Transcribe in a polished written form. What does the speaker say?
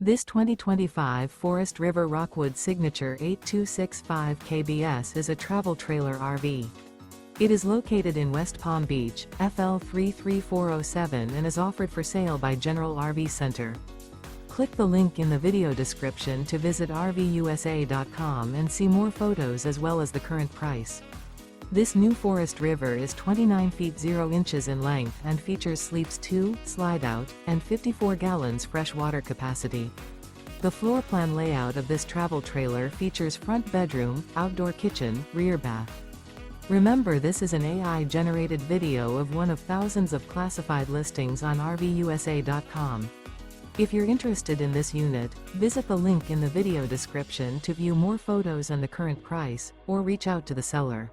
This 2025 Forest River Rockwood Signature 8265 kbs is a travel trailer RV. It is located in West Palm Beach, FL 33407 and is offered for sale by General RV Center. Click the link in the video description to visit RVUSA.com and see more photos as well as the current price. This new Forest River is 29 feet 0 inches in length and features sleeps 2, Slideout, and 54 gallons fresh water capacity. The floor plan layout of this travel trailer features front bedroom, outdoor kitchen, rear bath. Remember, this is an AI-generated video of one of thousands of classified listings on RVUSA.com. If you're interested in this unit, visit the link in the video description to view more photos and the current price, or reach out to the seller.